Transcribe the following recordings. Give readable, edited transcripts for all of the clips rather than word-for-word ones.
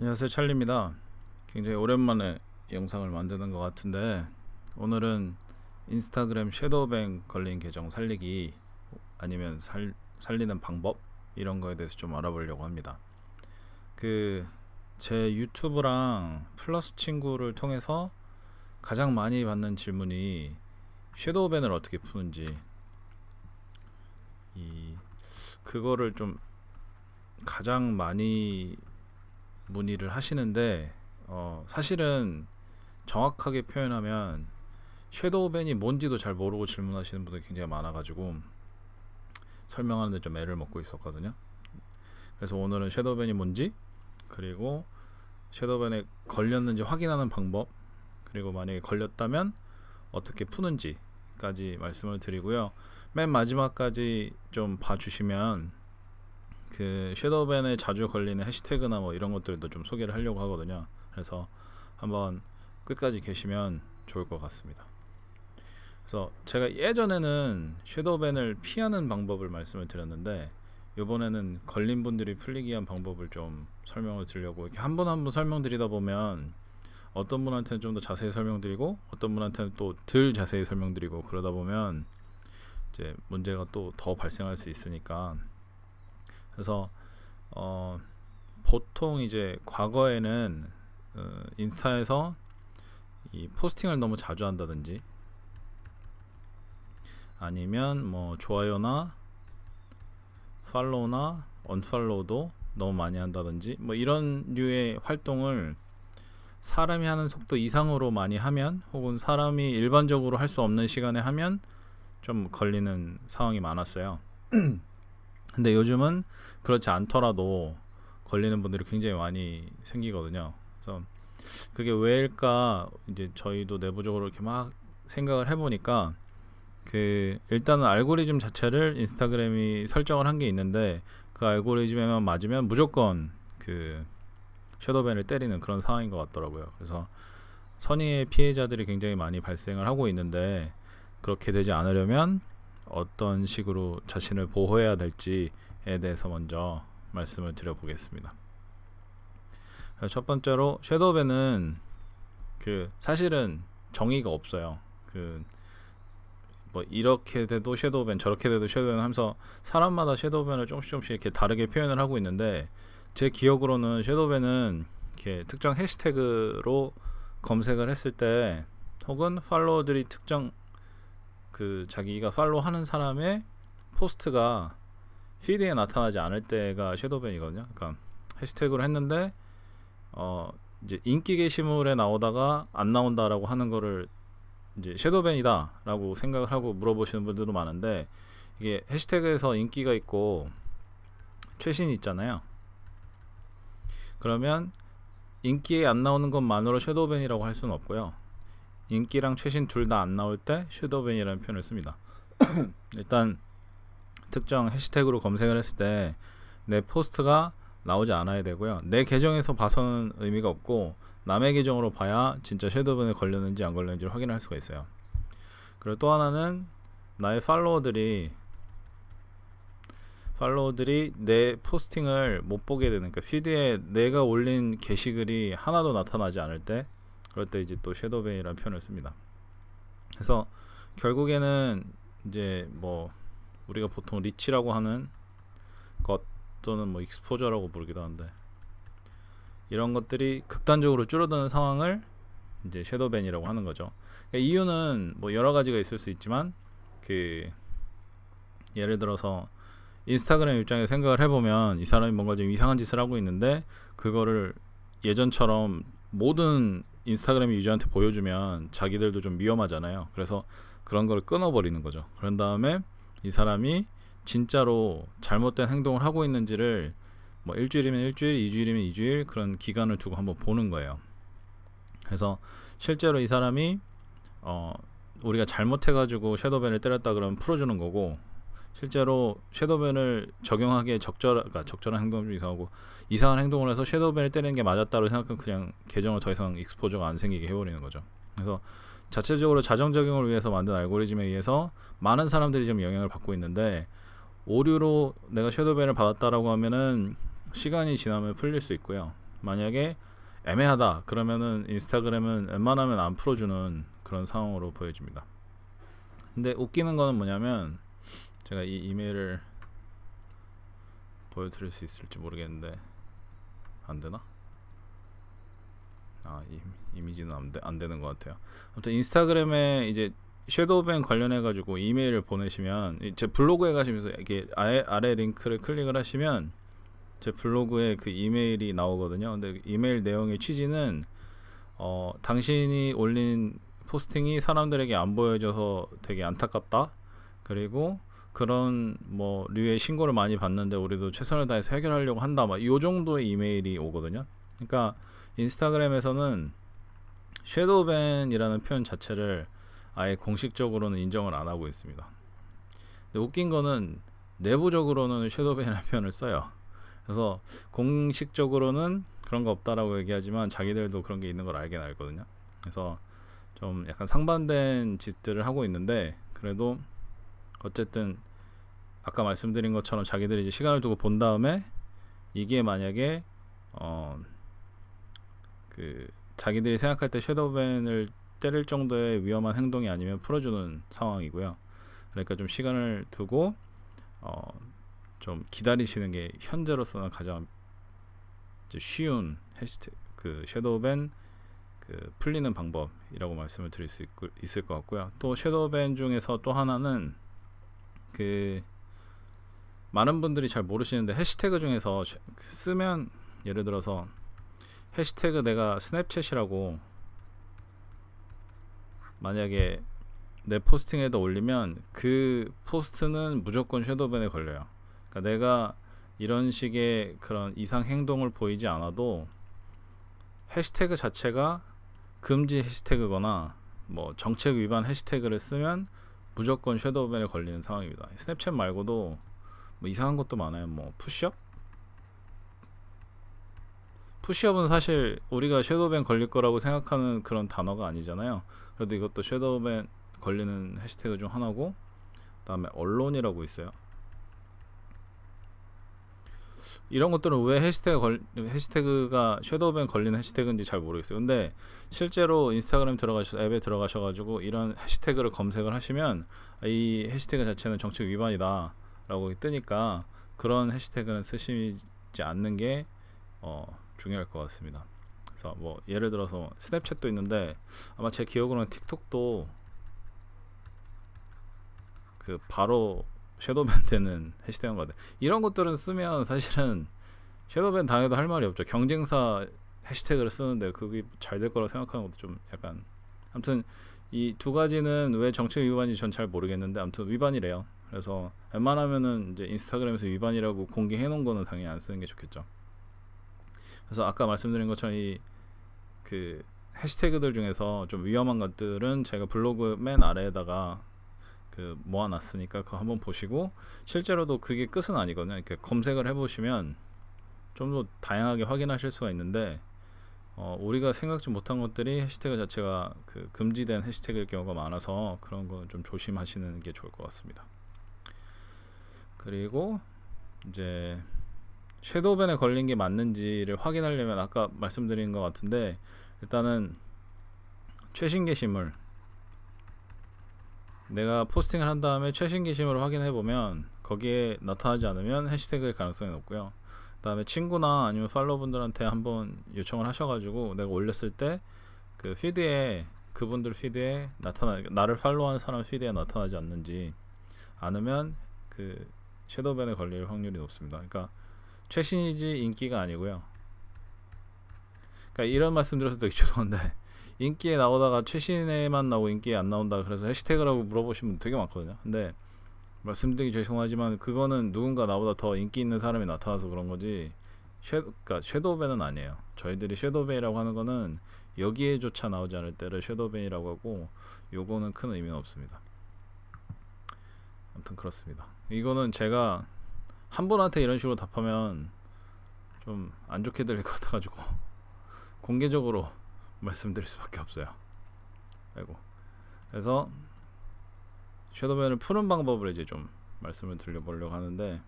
안녕하세요, 찰리입니다. 굉장히 오랜만에 영상을 만드는 것 같은데, 오늘은 인스타그램 섀도우뱅 걸린 계정 살리기, 아니면 살리는 방법, 이런 거에 대해서 좀 알아보려고 합니다. 제 유튜브랑 플러스 친구를 통해서 가장 많이 받는 질문이 섀도우뱅을 어떻게 푸는지, 그거를 좀 가장 많이 문의를 하시는데, 사실은 정확하게 표현하면 섀도우밴이 뭔지도 잘 모르고 질문하시는 분들이 굉장히 많아가지고 설명하는데 좀 애를 먹고 있었거든요. 그래서 오늘은 섀도우밴이 뭔지, 그리고 섀도우밴에 걸렸는지 확인하는 방법, 그리고 만약에 걸렸다면 어떻게 푸는지까지 말씀을 드리고요. 맨 마지막까지 좀 봐주시면 섀도우밴에 자주 걸리는 해시태그나 뭐 이런 것들도 좀 소개를 하려고 하거든요. 그래서 한번 끝까지 계시면 좋을 것 같습니다. 그래서 제가 예전에는 섀도우밴을 피하는 방법을 말씀을 드렸는데, 이번에는 걸린 분들이 풀리기 위한 방법을 좀 설명을 드리려고, 이렇게 한 분 한 분 설명드리다 보면 어떤 분한테는 좀 더 자세히 설명드리고 어떤 분한테는 또 덜 자세히 설명드리고, 그러다 보면 이제 문제가 또 더 발생할 수 있으니까. 그래서 보통 이제 과거에는 인스타에서 이 포스팅을 너무 자주 한다든지, 아니면 뭐 좋아요나 팔로우나 언팔로우도 너무 많이 한다든지, 뭐 이런 류의 활동을 사람이 하는 속도 이상으로 많이 하면, 혹은 사람이 일반적으로 할 수 없는 시간에 하면 좀 걸리는 상황이 많았어요. 근데 요즘은 그렇지 않더라도 걸리는 분들이 굉장히 많이 생기거든요. 그래서 그게 왜일까, 이제 저희도 내부적으로 이렇게 막 생각을 해보니까, 일단은 알고리즘 자체를 인스타그램이 설정을 한 게 있는데, 그 알고리즘에만 맞으면 무조건 섀도우밴을 때리는 그런 상황인 것 같더라고요. 그래서 선의의 피해자들이 굉장히 많이 발생을 하고 있는데, 그렇게 되지 않으려면 어떤 식으로 자신을 보호해야 될지에 대해서 먼저 말씀을 드려보겠습니다. 첫 번째로, 섀도우밴은 사실은 정의가 없어요. 뭐 이렇게 돼도 섀도우밴, 저렇게 돼도 섀도우밴 하면서 사람마다 섀도우밴을 조금씩 이렇게 다르게 표현을 하고 있는데, 제 기억으로는 섀도우밴은 이렇게 특정 해시태그로 검색을 했을 때, 혹은 팔로워들이 특정 자기가 팔로우하는 사람의 포스트가 피드에 나타나지 않을 때가 섀도우밴이거든요. 그러니까 해시태그로 했는데 이제 인기 게시물에 나오다가 안 나온다라고 하는 거를 이제 섀도우밴이다 라고 생각을 하고 물어보시는 분들도 많은데, 이게 해시태그에서 인기가 있고 최신이 있잖아요. 그러면 인기에 안 나오는 것만으로 섀도우밴이라고 할 수는 없고요. 인기랑 최신 둘 다 안 나올 때 섀도우밴이라는 표현을 씁니다. 일단 특정 해시태그로 검색을 했을 때 내 포스트가 나오지 않아야 되고요. 내 계정에서 봐서는 의미가 없고, 남의 계정으로 봐야 진짜 섀도우밴에 걸렸는지 안 걸렸는지를 확인할 수가 있어요. 그리고 또 하나는, 나의 팔로워들이 내 포스팅을 못 보게 되는, 그러니까 피드에 내가 올린 게시글이 하나도 나타나지 않을 때, 그럴 때 이제 또 섀도우밴이라는 표현을 씁니다. 그래서 결국에는 이제 뭐 우리가 보통 리치라고 하는 것, 또는 뭐 익스포저라고 부르기도 하는데, 이런 것들이 극단적으로 줄어드는 상황을 이제 섀도우밴이라고 하는 거죠. 그러니까 이유는 뭐 여러 가지가 있을 수 있지만, 예를 들어서 인스타그램 입장에서 생각을 해보면, 이 사람이 뭔가 좀 이상한 짓을 하고 있는데 그거를 예전처럼 모든 인스타그램 유저한테 보여주면 자기들도 좀 위험하잖아요. 그래서 그런 걸 끊어버리는 거죠. 그런 다음에 이 사람이 진짜로 잘못된 행동을 하고 있는지를 뭐 일주일이면 일주일, 2주일이면 2주일, 그런 기간을 두고 한번 보는 거예요. 그래서 실제로 이 사람이 우리가 잘못해가지고 섀도우밴을 때렸다 그러면 풀어주는 거고, 실제로 섀도우밴을 적용하기에 적절한 행동은 좀 이상하고, 이상한 행동을 해서 섀도우밴을 때리는 게 맞았다고 생각하면 그냥 계정을 더 이상 익스포저가 안 생기게 해버리는 거죠. 그래서 자체적으로 자정적용을 위해서 만든 알고리즘에 의해서 많은 사람들이 좀 영향을 받고 있는데, 오류로 내가 섀도우밴을 받았다라고 하면은 시간이 지나면 풀릴 수 있고요. 만약에 애매하다 그러면은 인스타그램은 웬만하면 안 풀어주는 그런 상황으로 보여집니다. 근데 웃기는 거는 뭐냐면, 제가 이 이메일을 보여드릴 수 있을지 모르겠는데 안되나? 이미지는 안되는 것 같아요. 아무튼 인스타그램에 이제 섀도우밴 관련해 가지고 이메일을 보내시면, 제 블로그에 가시면서 이렇게 아래 링크를 클릭을 하시면 제 블로그에 그 이메일이 나오거든요. 근데 이메일 내용의 취지는 당신이 올린 포스팅이 사람들에게 안 보여져서 되게 안타깝다, 그리고 그런 뭐 류의 신고를 많이 받는데 우리도 최선을 다해서 해결하려고 한다, 막 이 정도의 이메일이 오거든요. 그러니까 인스타그램에서는 섀도우밴이라는 표현 자체를 아예 공식적으로는 인정을 안 하고 있습니다. 근데 웃긴 거는 내부적으로는 섀도우밴이라는 표현을 써요. 그래서 공식적으로는 그런 거 없다라고 얘기하지만 자기들도 그런 게 있는 걸 알긴 알거든요. 그래서 좀 약간 상반된 짓들을 하고 있는데, 그래도 어쨌든 아까 말씀드린 것처럼 자기들이 이제 시간을 두고 본 다음에 이게 만약에 그 자기들이 생각할 때 섀도우밴을 때릴 정도의 위험한 행동이 아니면 풀어주는 상황이고요. 그러니까 좀 시간을 두고 좀 기다리시는 게 현재로서는 가장 이제 쉬운 해시태그 그 섀도우밴 그 풀리는 방법이라고 말씀을 드릴 수 있을 것 같고요. 또 섀도우밴 중에서 또 하나는 그 많은 분들이 잘 모르시는데, 해시태그 중에서 쓰면, 예를 들어서 해시태그 내가 스냅챗이라고 만약에 내 포스팅에다 올리면 그 포스트는 무조건 섀도우밴에 걸려요. 그러니까 내가 이런 식의 그런 이상 행동을 보이지 않아도 해시태그 자체가 금지 해시태그거나 뭐 정책 위반 해시태그를 쓰면 무조건 섀도우밴에 걸리는 상황입니다. 스냅챗 말고도 뭐 이상한 것도 많아요. 뭐 푸시업은 사실 우리가 섀도우밴 걸릴 거라고 생각하는 그런 단어가 아니잖아요. 그래도 이것도 섀도우밴 걸리는 해시태그 중 하나고, 그 다음에 언론이라고 있어요. 이런 것들은 왜 해시태그가 섀도우밴 걸리는 해시태그인지 잘 모르겠어요. 근데 실제로 인스타그램 앱에 들어가셔가지고 이런 해시태그를 검색을 하시면 이 해시태그 자체는 정책 위반이다 라고 뜨니까 그런 해시태그는 쓰시지 않는 게 중요할 것 같습니다. 그래서 뭐 예를 들어서 스냅챗도 있는데, 아마 제 기억으로는 틱톡도 그 바로 섀도우밴 되는 해시태그인 것 같아요. 이런 것들은 쓰면 사실은 섀도우밴 당해도 할 말이 없죠. 경쟁사 해시태그를 쓰는데 그게 잘 될 거라고 생각하는 것도 좀 약간, 아무튼 이 두 가지는 왜 정책 위반인지 전 잘 모르겠는데 아무튼 위반이래요. 그래서 웬만하면은 이제 인스타그램에서 위반이라고 공개해 놓은 거는 당연히 안 쓰는 게 좋겠죠. 그래서 아까 말씀드린 것처럼 이 그 해시태그들 중에서 좀 위험한 것들은 제가 블로그 맨 아래에다가 그 모아놨으니까 그거 한번 보시고, 실제로도 그게 끝은 아니거든요. 이렇게 검색을 해보시면 좀 더 다양하게 확인하실 수가 있는데, 우리가 생각지 못한 것들이 해시태그 자체가 그 금지된 해시태그일 경우가 많아서 그런 거 좀 조심하시는 게 좋을 것 같습니다. 그리고 이제 섀도우밴에 걸린 게 맞는지를 확인하려면 아까 말씀드린 것 같은데, 일단은 최신 게시물, 내가 포스팅을 한 다음에 최신 게시물을 확인해 보면 거기에 나타나지 않으면 해시태그일 가능성이 높고요. 그 다음에 친구나 아니면 팔로워분들한테 한번 요청을 하셔가지고 내가 올렸을 때 그 피드에, 그분들 피드에 나를 팔로우한 사람 피드에 나타나지 않으면 그 섀도우밴에 걸릴 확률이 높습니다. 그러니까 최신이지 인기가 아니고요. 그러니까 이런 말씀 드려서 되게 죄송한데, 인기에 나오다가 최신에만 나오고 인기에 안 나온다 그래서 해시태그라고 물어보시면 되게 많거든요. 근데 말씀드리기 죄송하지만 그거는 누군가 나보다 더 인기 있는 사람이 나타나서 그런 거지, 그러니까 섀도우밴은 아니에요. 저희들이 섀도우밴이라고 하는 거는 여기에조차 나오지 않을 때를 섀도우밴이라고 하고, 요거는 큰 의미는 없습니다. 아무튼 그렇습니다. 이거는 제가 한 분한테 이런 식으로 답하면 좀 안 좋게 들릴 것 같아가지고 공개적으로 말씀드릴 수밖에 없어요. 아이고. 그래서 섀도우밴을 푸는 방법을 이제 좀 말씀을 드려보려고 하는데,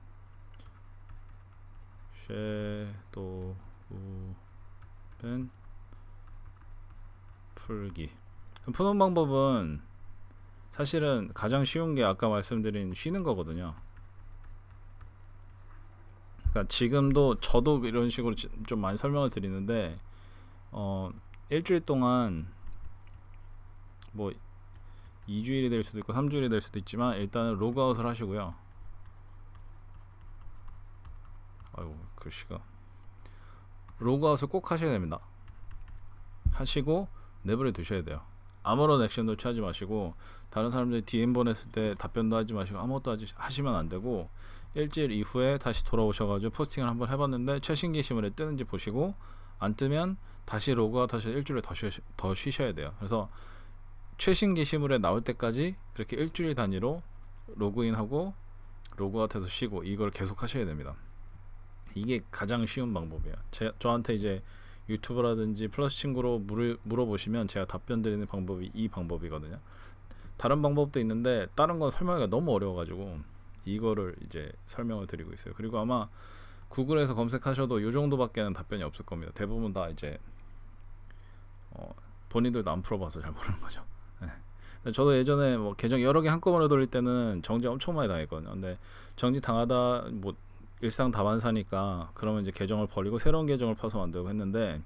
섀도우밴 풀기. 푸는 방법은 사실은 가장 쉬운 게 아까 말씀드린 쉬는 거거든요. 그러니까 지금도 저도 이런 식으로 좀 많이 설명을 드리는데 일주일 동안 뭐 2주일이 될 수도 있고 3주일이 될 수도 있지만 일단은 로그아웃을 하시고요. 아이고 글씨가 로그아웃을 꼭 하셔야 됩니다. 하시고 내버려 두셔야 돼요. 아무런 액션도 취하지 마시고 다른 사람들이 DM 보냈을 때 답변도 하지 마시고 아무것도 하시면 안 되고 일주일 이후에 다시 돌아오셔가지고 포스팅을 한번 해봤는데 최신 게시물에 뜨는지 보시고 안 뜨면 다시 로그아웃 하셔서 일주일 더 쉬셔야 돼요. 그래서 최신 게시물에 나올 때까지 그렇게 일주일 단위로 로그인하고 로그아웃해서 쉬고 이걸 계속 하셔야 됩니다. 이게 가장 쉬운 방법이에요. 저한테 이제 유튜브라든지 플러스 친구로 물어보시면 제가 답변 드리는 방법이 이 방법이거든요. 다른 방법도 있는데 다른 건 설명하기가 너무 어려워가지고 이거를 이제 설명을 드리고 있어요. 그리고 아마 구글에서 검색하셔도 이 정도밖에는 답변이 없을 겁니다. 대부분 다 이제 본인들도 안 풀어봐서 잘 모르는 거죠. 네. 저도 예전에 뭐 계정 여러 개 한꺼번에 돌릴 때는 정지 엄청 많이 당했거든요. 근데 정지 당하다 뭐 일상 다반사니까 그러면 이제 계정을 버리고 새로운 계정을 파서 만들고 했는데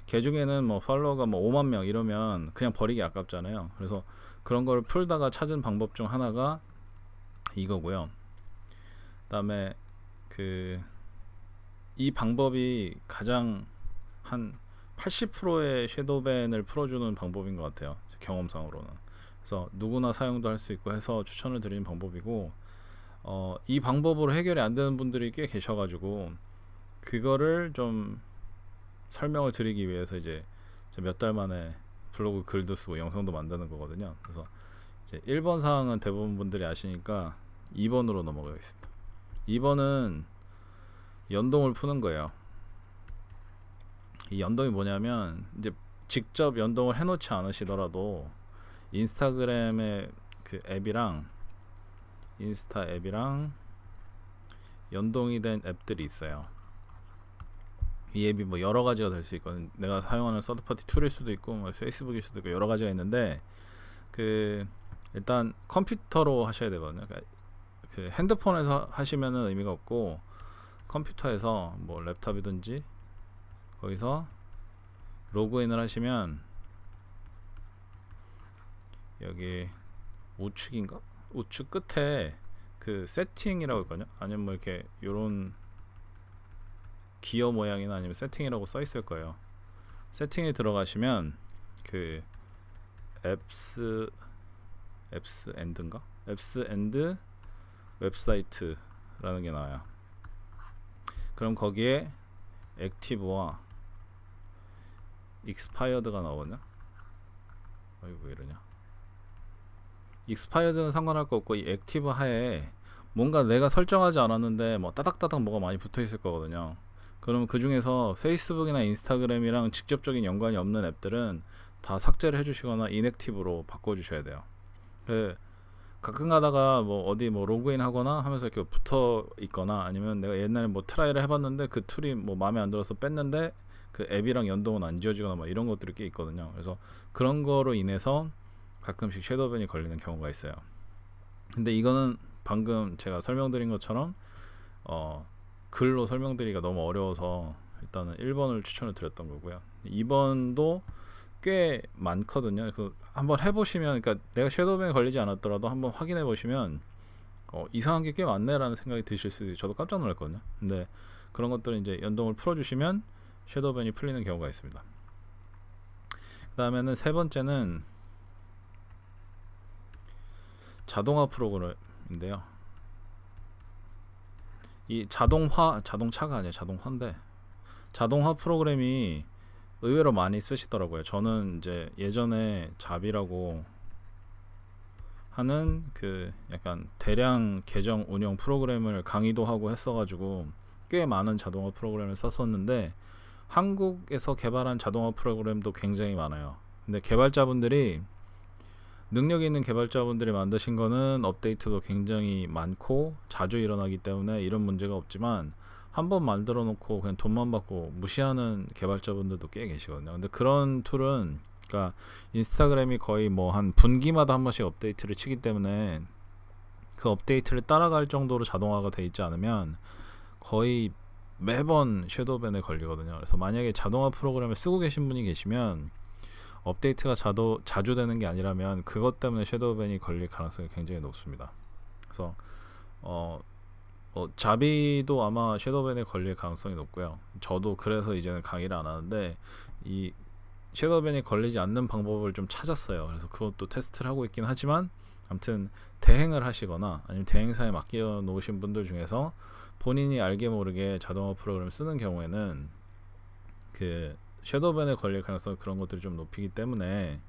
계중에는 뭐 팔로워가 뭐 5만 명 이러면 그냥 버리기 아깝잖아요. 그래서 그런 걸 풀다가 찾은 방법 중 하나가 이거고요. 그다음에 이 방법이 가장 한 80%의 섀도우밴을 풀어주는 방법인 것 같아요. 경험상으로는. 그래서 누구나 사용도 할 수 있고 해서 추천을 드리는 방법이고 이 방법으로 해결이 안 되는 분들이 꽤 계셔가지고 그거를 좀 설명을 드리기 위해서 이제 몇 달 만에 블로그 글도 쓰고 영상도 만드는 거거든요. 그래서 이제 1번 사항은 대부분 분들이 아시니까 2번으로 넘어가겠습니다. 2번은 연동을 푸는 거예요. 이 연동이 뭐냐면 이제 직접 연동을 해놓지 않으시더라도 인스타그램의 그 앱이랑 인스타 앱이랑 연동이 된 앱들이 있어요. 이 앱이 뭐 여러 가지가 될 수 있거든. 내가 사용하는 서드파티 툴일 수도 있고 뭐 페이스북일 수도 있고 여러 가지가 있는데 일단 컴퓨터로 하셔야 되거든요. 그러니까 핸드폰에서 하시면은 의미가 없고 컴퓨터에서 뭐 랩탑이든지 거기서 로그인을 하시면 여기 우측인가? 우측 끝에 그 세팅이라고 있거든요. 아니면 뭐 이렇게 요런 기어 모양이나 아니면 세팅이라고 써 있을 거예요. 세팅에 들어가시면 그 앱스 엔드인가? 앱스 엔드 웹사이트라는 게 나와요. 그럼 거기에 액티브와 익스파이어드가 나오거든요. 아이고 왜 이러냐. 익스파이어드는 상관할 거 없고 이 액티브 하에 뭔가 내가 설정하지 않았는데 뭐 따닥따닥 뭐가 많이 붙어 있을 거거든요. 그러면 그 중에서 페이스북이나 인스타그램이랑 직접적인 연관이 없는 앱들은 다 삭제를 해주시거나 인액티브로 바꿔주셔야 돼요. 가끔 가다가 뭐 어디 뭐 로그인 하거나 하면서 이렇게 붙어 있거나 아니면 내가 옛날에 뭐 트라이를 해봤는데 그 툴이 뭐 마음에 안 들어서 뺐는데 그 앱이랑 연동은 안 지워지거나 뭐 이런 것들이 꽤 있거든요. 그래서 그런 거로 인해서 가끔씩 섀도우밴이 걸리는 경우가 있어요. 근데 이거는 방금 제가 설명드린 것처럼 글로 설명드리기가 너무 어려워서 일단은 1번을 추천을 드렸던 거고요. 2번도 꽤 많거든요. 그래서 한번 해보시면, 그러니까 내가 섀도우밴에 걸리지 않았더라도 한번 확인해 보시면 이상한 게 꽤 많네 라는 생각이 드실 수도 있어요. 저도 깜짝 놀랐거든요. 근데 그런 것들은 이제 연동을 풀어주시면 섀도우밴이 풀리는 경우가 있습니다. 그 다음에는 세 번째는 자동화 프로그램인데요. 이 자동차가 아니에요. 자동화인데 자동화 프로그램이 의외로 많이 쓰시더라고요. 저는 이제 예전에 잡이라고 하는 그 약간 대량 계정 운영 프로그램을 강의도 하고 했어가지고 꽤 많은 자동화 프로그램을 썼었는데 한국에서 개발한 자동화 프로그램도 굉장히 많아요. 근데 개발자분들이 능력 있는 개발자분들이 만드신 거는 업데이트도 굉장히 많고 자주 일어나기 때문에 이런 문제가 없지만 한 번 만들어 놓고 그냥 돈만 받고 무시하는 개발자분들도 꽤 계시거든요. 근데 그런 툴은, 그러니까 인스타그램이 거의 뭐 한 분기마다 한 번씩 업데이트를 치기 때문에 그 업데이트를 따라갈 정도로 자동화가 돼 있지 않으면 거의 매번 섀도우밴에 걸리거든요. 그래서 만약에 자동화 프로그램을 쓰고 계신 분이 계시면 업데이트가 자주 되는 게 아니라면 그것 때문에 섀도우밴이 걸릴 가능성이 굉장히 높습니다. 그래서 자비도 아마 섀도우밴에 걸릴 가능성이 높고요. 저도 그래서 이제는 강의를 안 하는데 이 섀도우밴이 걸리지 않는 방법을 좀 찾았어요. 그래서 그것도 테스트를 하고 있긴 하지만, 아무튼 대행을 하시거나 아니면 대행사에 맡겨 놓으신 분들 중에서 본인이 알게 모르게 자동화 프로그램을 쓰는 경우에는 그 섀도우밴에 걸릴 가능성이 그런 것들이 좀 높이기 때문에,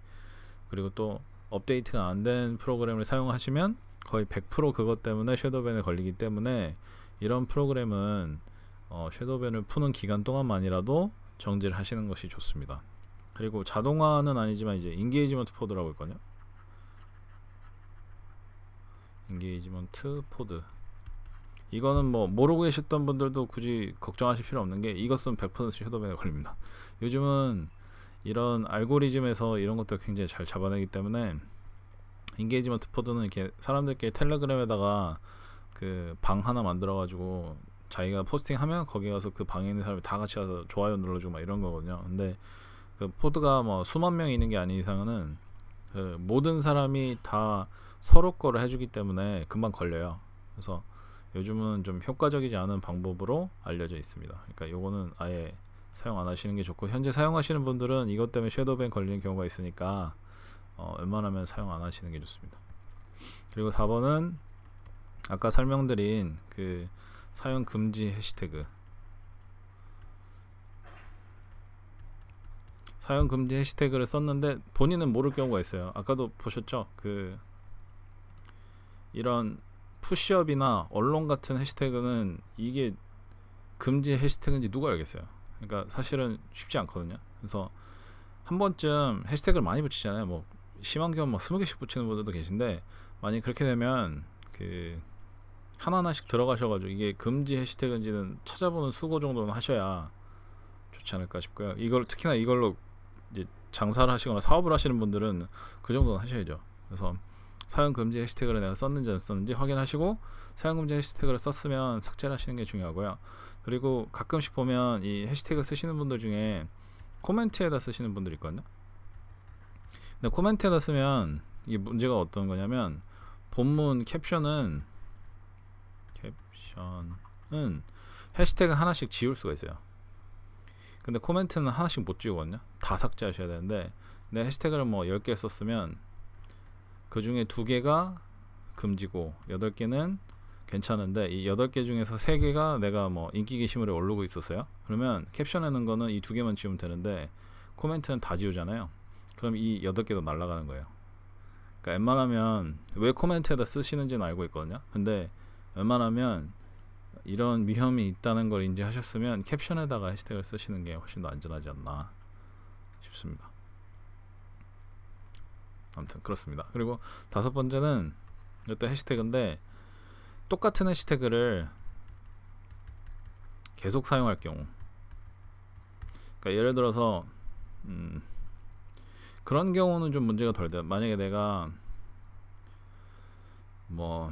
그리고 또 업데이트가 안 된 프로그램을 사용하시면 거의 100% 그것 때문에 섀도우밴에 걸리기 때문에, 이런 프로그램은 섀도우밴을 푸는 기간 동안만이라도 정지를 하시는 것이 좋습니다. 그리고 자동화는 아니지만 이제 인게이지먼트 포드라고 있거든요. 인게이지먼트 포드, 이거는 뭐 모르고 계셨던 분들도 굳이 걱정하실 필요 없는 게, 이것은 100% 섀도우밴에 걸립니다. 요즘은 이런 알고리즘에서 이런 것들 굉장히 잘 잡아내기 때문에, 인게이지먼트 포드는 이렇게 사람들끼리 텔레그램에다가 그 방 하나 만들어 가지고 자기가 포스팅하면 거기 가서 그 방에 있는 사람이 다 같이 가서 좋아요 눌러주고 막 이런 거거든요. 근데 그 포드가 뭐 수만 명이 있는 게 아닌 이상은 그 모든 사람이 다 서로 거를 해주기 때문에 금방 걸려요. 그래서 요즘은 좀 효과적이지 않은 방법으로 알려져 있습니다. 그러니까 요거는 아예 사용 안 하시는 게 좋고, 현재 사용하시는 분들은 이것 때문에 섀도우밴 걸리는 경우가 있으니까 웬만하면 사용 안 하시는 게 좋습니다. 그리고 4번은 아까 설명드린 그 사용 금지 해시태그, 사용 금지 해시태그를 썼는데 본인은 모를 경우가 있어요. 아까도 보셨죠? 그 이런 푸시업이나 언론 같은 해시태그는 이게 금지 해시태그인지 누가 알겠어요. 그러니까 사실은 쉽지 않거든요. 그래서 한 번쯤 해시태그를 많이 붙이잖아요. 뭐 심한 경우 막 20개씩 붙이는 분들도 계신데, 만약 그렇게 되면 그 하나하나씩 들어가셔가지고 이게 금지 해시태그인지는 찾아보는 수고 정도는 하셔야 좋지 않을까 싶고요. 이걸 특히나 이걸로 이제 장사를 하시거나 사업을 하시는 분들은 그 정도는 하셔야죠. 그래서 사용 금지 해시태그를 내가 썼는지 안 썼는지 확인하시고, 사용 금지 해시태그를 썼으면 삭제를 하시는 게 중요하고요. 그리고 가끔씩 보면 이 해시태그 쓰시는 분들 중에 코멘트에다 쓰시는 분들이 있거든요. 근데 코멘트에다 쓰면 이게 문제가 어떤 거냐면, 본문 캡션은 해시태그 하나씩 지울 수가 있어요. 근데 코멘트는 하나씩 못 지우거든요. 다 삭제하셔야 되는데, 내 해시태그를 뭐 10개 썼으면 그 중에 2개가 금지고 8개는 괜찮은데, 이 8개 중에서 3개가 내가 뭐 인기 게시물에 오르고 있었어요. 그러면 캡션하는 거는 이 2개만 지우면 되는데 코멘트는 다 지우잖아요. 그럼 이 8개도 날아가는 거예요. 그러니까 웬만하면 왜 코멘트에다 쓰시는지는 알고 있거든요. 근데 웬만하면 이런 위험이 있다는 걸 인지하셨으면 캡션에다가 해시태그를 쓰시는 게 훨씬 더 안전하지 않나 싶습니다. 아무튼 그렇습니다. 그리고 5번째는 이것도 해시태그인데, 똑같은 해시태그를 계속 사용할 경우, 그러니까 예를 들어서 그런 경우는 좀 문제가 덜 돼요. 만약에 내가 뭐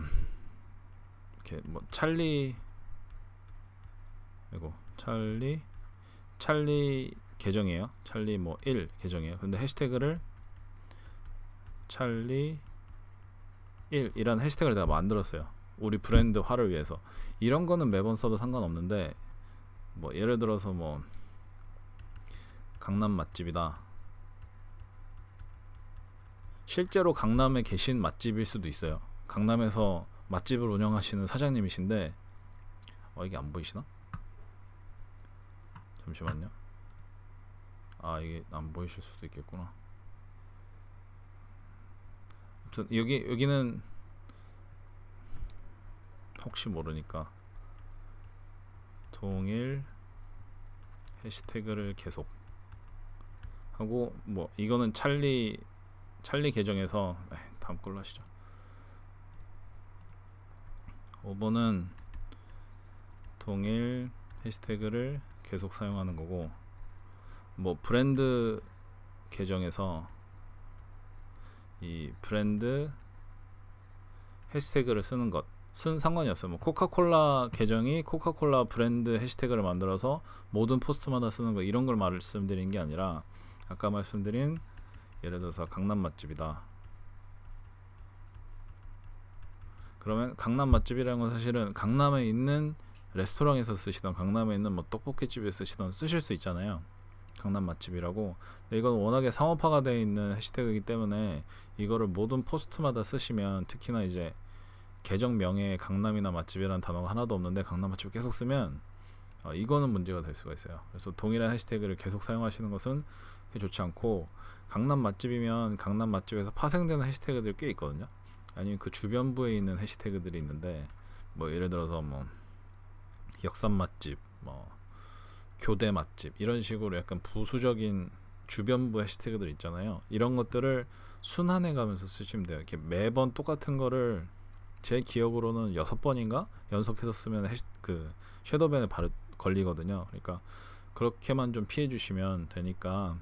이렇게 뭐 찰리 계정이에요. 찰리 뭐 1 계정이에요. 근데 해시태그를 찰리 1이라는 해시태그를 내가 만들었어요. 우리 브랜드화를 위해서. 이런 거는 매번 써도 상관없는데, 뭐 예를 들어서 뭐 강남 맛집이다, 실제로 강남에 계신 맛집일 수도 있어요. 강남에서 맛집을 운영하시는 사장님이신데, 이게 안 보이시나? 잠시만요. 이게 안 보이실 수도 있겠구나. 아무튼 여기는 혹시 모르니까 동일 해시태그를 계속 하고, 뭐 이거는 찰리 계정에서 다음 걸로 하시죠. 5번은 동일 해시태그를 계속 사용하는 거고, 뭐 브랜드 계정에서 이 브랜드 해시태그를 쓰는 것은 상관이 없어요. 뭐 코카콜라 계정이 코카콜라 브랜드 해시태그를 만들어서 모든 포스트마다 쓰는 거, 이런 걸 말씀드린 게 아니라, 아까 말씀드린 예를 들어서 강남 맛집이다. 그러면 강남 맛집이라는 건 사실은 강남에 있는 레스토랑에서 쓰시던, 강남에 있는 뭐 떡볶이집에 쓰시던 쓰실 수 있잖아요. 강남 맛집이라고. 근데 이건 워낙에 상업화가 되어 있는 해시태그이기 때문에 이거를 모든 포스트마다 쓰시면, 특히나 이제 계정 명예에 강남이나 맛집이라는 단어가 하나도 없는데 강남 맛집을 계속 쓰면 이거는 문제가 될 수가 있어요. 그래서 동일한 해시태그를 계속 사용하시는 것은 좋지 않고, 강남 맛집이면 강남 맛집에서 파생되는 해시태그들이 꽤 있거든요. 아니면 그 주변부에 있는 해시태그들이 있는데, 뭐 예를 들어서 뭐 역삼 맛집, 뭐 교대 맛집, 이런 식으로 약간 부수적인 주변부 해시태그들 있잖아요. 이런 것들을 순환해 가면서 쓰시면 돼요. 이렇게 매번 똑같은 거를, 제 기억으로는 6번인가 연속해서 쓰면 그 섀도우밴에 걸리거든요. 그러니까 그렇게만 좀 피해 주시면 되니까,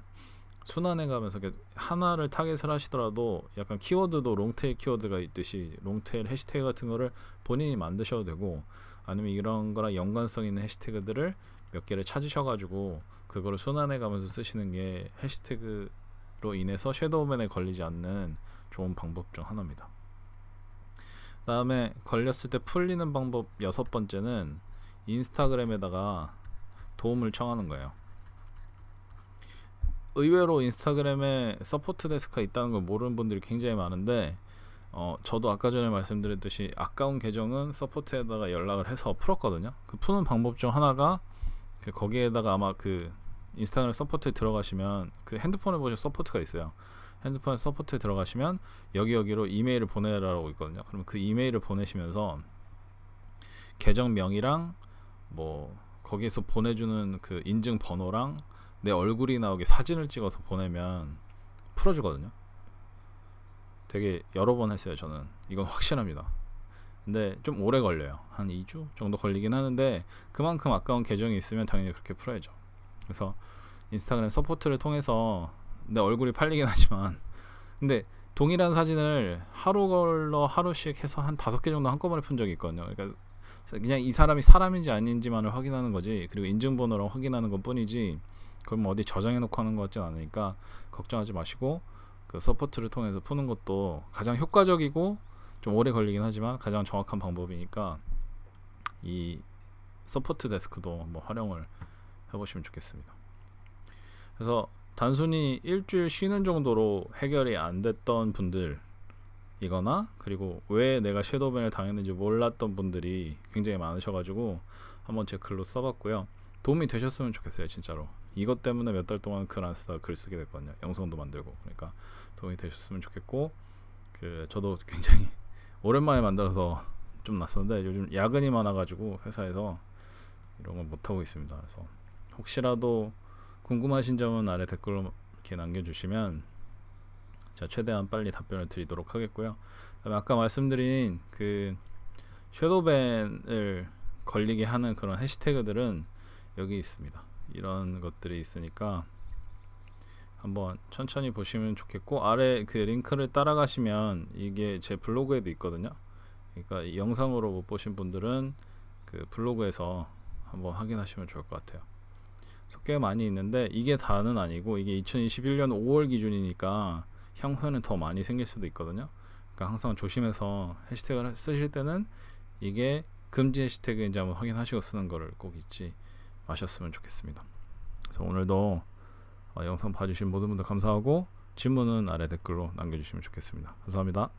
순환해 가면서 하나를 타겟을 하시더라도 약간 키워드도 롱테일 키워드가 있듯이 롱테일 해시태그 같은 거를 본인이 만드셔도 되고, 아니면 이런 거랑 연관성 있는 해시태그들을 몇 개를 찾으셔가지고 그거를 순환해 가면서 쓰시는 게 해시태그로 인해서 섀도우밴에 걸리지 않는 좋은 방법 중 하나입니다. 다음에 걸렸을 때 풀리는 방법 6번째는 인스타그램에다가 도움을 청하는 거예요. 의외로 인스타그램에 서포트 데스크가 있다는 걸 모르는 분들이 굉장히 많은데, 저도 아까 전에 말씀드렸듯이 아까운 계정은 서포트에다가 연락을 해서 풀었거든요. 그 푸는 방법 중 하나가, 거기에다가 아마 그 인스타그램 서포트에 들어가시면 그 핸드폰에 보시면 서포트가 있어요. 핸드폰 서포트에 들어가시면 여기로 이메일을 보내라고 있거든요. 그러면 그 이메일을 보내시면서 계정명이랑 뭐 거기에서 보내주는 그 인증 번호랑 내 얼굴이 나오게 사진을 찍어서 보내면 풀어주거든요. 되게 여러 번 했어요. 저는 이건 확실합니다. 근데 좀 오래 걸려요. 한 2주 정도 걸리긴 하는데, 그만큼 아까운 계정이 있으면 당연히 그렇게 풀어야죠. 그래서 인스타그램 서포트를 통해서 내 얼굴이 팔리긴 하지만, 근데 동일한 사진을 하루 걸러 하루씩 해서 한 5개 정도 한꺼번에 푼 적이 있거든요. 그러니까 그냥 이 사람이 사람인지 아닌지만을 확인하는 거지, 그리고 인증번호랑 확인하는 것 뿐이지, 그걸 뭐 어디 저장해 놓고 하는 것 같진 않으니까 걱정하지 마시고, 그 서포트를 통해서 푸는 것도 가장 효과적이고 좀 오래 걸리긴 하지만 가장 정확한 방법이니까, 이 서포트 데스크도 한번 활용을 해보시면 좋겠습니다. 그래서 단순히 일주일 쉬는 정도로 해결이 안 됐던 분들이거나, 그리고 왜 내가 섀도우밴을 당했는지 몰랐던 분들이 굉장히 많으셔가지고 한번 제 글로 써봤고요. 도움이 되셨으면 좋겠어요. 진짜로 이것 때문에 몇 달 동안 글 안 쓰다가 글 쓰게 됐거든요. 영상도 만들고. 그러니까 도움이 되셨으면 좋겠고, 저도 굉장히 오랜만에 만들어서 좀 낯선데, 요즘 야근이 많아가지고 회사에서 이런 걸 못하고 있습니다. 그래서 혹시라도 궁금하신 점은 아래 댓글로 이렇게 남겨주시면 제가 최대한 빨리 답변을 드리도록 하겠고요. 그다음에 아까 말씀드린 그 섀도우밴을 걸리게 하는 그런 해시태그들은 여기 있습니다. 이런 것들이 있으니까 한번 천천히 보시면 좋겠고, 아래 그 링크를 따라가시면 이게 제 블로그에도 있거든요. 그러니까 영상으로 못 보신 분들은 그 블로그에서 한번 확인하시면 좋을 것 같아요. 꽤 많이 있는데 이게 다는 아니고, 이게 2021년 5월 기준이니까 향후에는 더 많이 생길 수도 있거든요. 그러니까 항상 조심해서 해시태그를 쓰실 때는 이게 금지 해시태그인지 한번 확인하시고 쓰는 거를 꼭 잊지 마셨으면 좋겠습니다. 그래서 오늘도 영상 봐주신 모든 분들 감사하고, 질문은 아래 댓글로 남겨주시면 좋겠습니다. 감사합니다.